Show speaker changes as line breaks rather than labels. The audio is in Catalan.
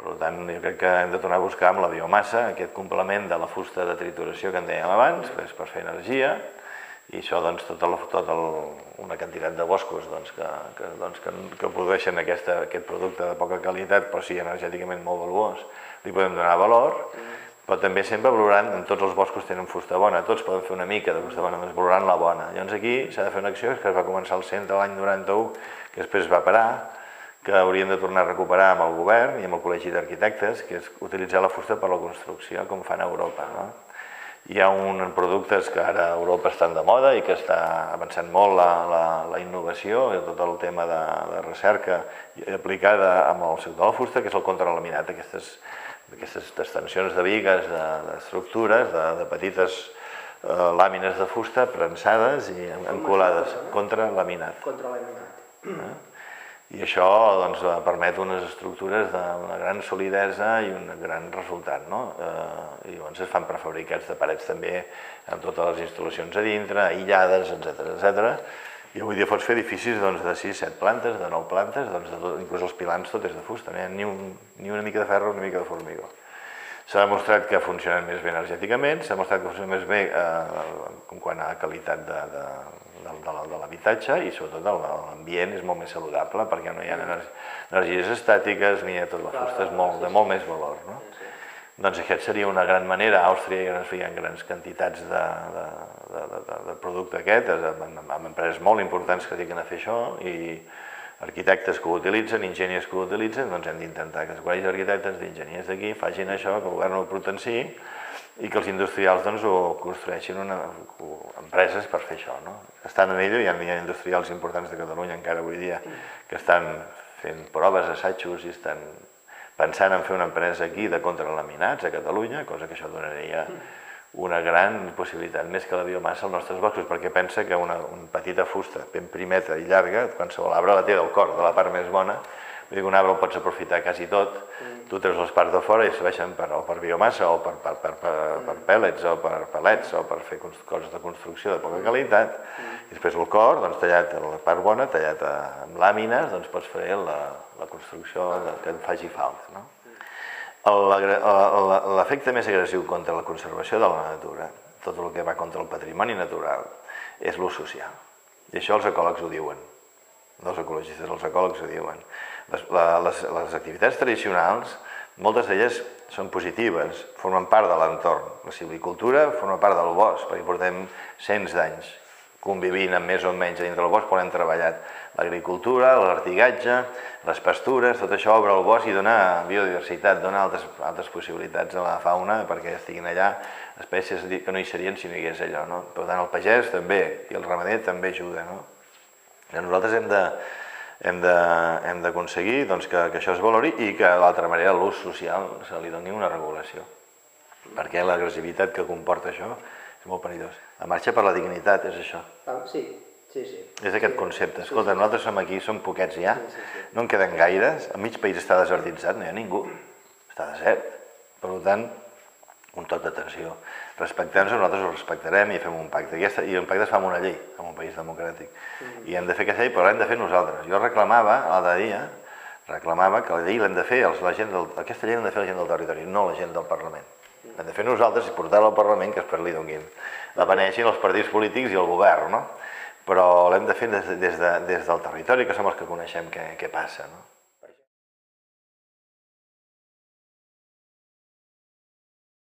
Per tant, jo crec que hem de tornar a buscar amb la biomassa aquest complement de la fusta de trituració que en dèiem abans, per fer energia, i això, tota una quantitat de boscos que produeixen aquest producte de poca qualitat, però sí energèticament molt valuós, li podem donar valor, però també sempre valorant, en tots els boscos tenen fusta bona, tots poden fer una mica de fusta bona, doncs valorant la bona. Llavors aquí s'ha de fer una acció que es va començar al centre l'any 91, que després es va parar, que hauríem de tornar a recuperar amb el govern i amb el Col·legi d'Arquitectes, que és utilitzar la fusta per la construcció, com fan a Europa. Hi ha uns productes que ara a Europa estan de moda i que està avançant molt la innovació, tot el tema de recerca aplicada amb el sector de la fusta, que és el contralaminat, aquestes extensions de bigues, d'estructures, de petites làmines de fusta prensades i encolades, contralaminat. I això permet unes estructures d'una gran solidesa i un gran resultat. I llavors es fan prefabricats de parets també amb totes les instal·lacions a dintre, aïllades, etcètera. I avui dia pots fer edificis de 6-7 plantes, de 9 plantes, inclús els pilans tot és de fusta, no hi ha ni una mica de ferro ni una mica de formigó. S'ha demostrat que funcionen més bé energèticament, s'ha demostrat que funcionen més bé quant a qualitat de l'habitatge i sobretot l'ambient és molt més saludable perquè no hi ha energies estàtiques ni tot, la fusta és de molt més valor. Doncs aquesta seria una gran manera. A Àustria hi ha grans quantitats de producte aquest, amb empreses molt importants que es dediquen a fer això i arquitectes que ho utilitzen, enginyers que ho utilitzen, doncs hem d'intentar que els col·legis d'arquitectes, d'enginyers d'aquí, facin això, que el govern ho potenciï i que els industrials ho construeixin empreses per fer això. Estan en ello, hi ha industrials importants de Catalunya encara avui dia que estan fent proves, assajos i estan pensant en fer una empresa aquí de contralaminats a Catalunya, cosa que això donaria una gran possibilitat, més que la biomassa als nostres boscos, perquè pensa que una petita fusta ben primeta i llarga, qualsevol arbre la té del cor, de la part més bona, vull dir que un arbre el pots aprofitar quasi tot, tu treus les parts de fora i serveixen o per biomassa o per pèl·lets o per palets o per fer coses de construcció de poca qualitat, i després el cor, tallat la part bona, tallat amb làmines, pots fer la construcció que et faci falta. L'efecte més agressiu contra la conservació de la natura, tot el que va contra el patrimoni natural, és l'ús social. I això els ecòlegs ho diuen, no els ecologistes, els ecòlegs ho diuen. Les activitats tradicionals, moltes d'elles són positives, formen part de l'entorn. La silvicultura forma part del bosc, perquè portem cents d'anys convivint amb més o menys dintre del bosc, però hem treballat l'agricultura, l'artigatge, les pastures, tot això obre el bosc i dona biodiversitat, dona altres possibilitats a la fauna perquè estiguin allà espècies que no hi serien si no hi hagués allò. Per tant, el pagès també i el ramader també ajuda. Nosaltres hem d'aconseguir que això es valori i que de l'altra manera l'ús social se li doni una regulació, perquè l'agressivitat que comporta això és molt perillós. La marxa per la dignitat és això.
Sí.
És aquest concepte. Escolta, nosaltres som aquí, som poquets ja, no en queden gaires, el mig país està desertitzat, no hi ha ningú, està desert. Per tant, un toc d'atenció. Respectem-nos, nosaltres ho respectarem i fem un pacte. I un pacte es fa amb una llei, en un país democràtic. I hem de fer aquesta llei, però l'hem de fer nosaltres. Jo reclamava, l'altre dia, que la llei l'hem de fer, aquesta llei l'hem de fer la gent del territori, no la gent del Parlament. L'hem de fer nosaltres i portar-la al Parlament, que després li donin la beneixin els partits polítics i el govern, però l'hem de fer des del territori, que som els que coneixem què passa.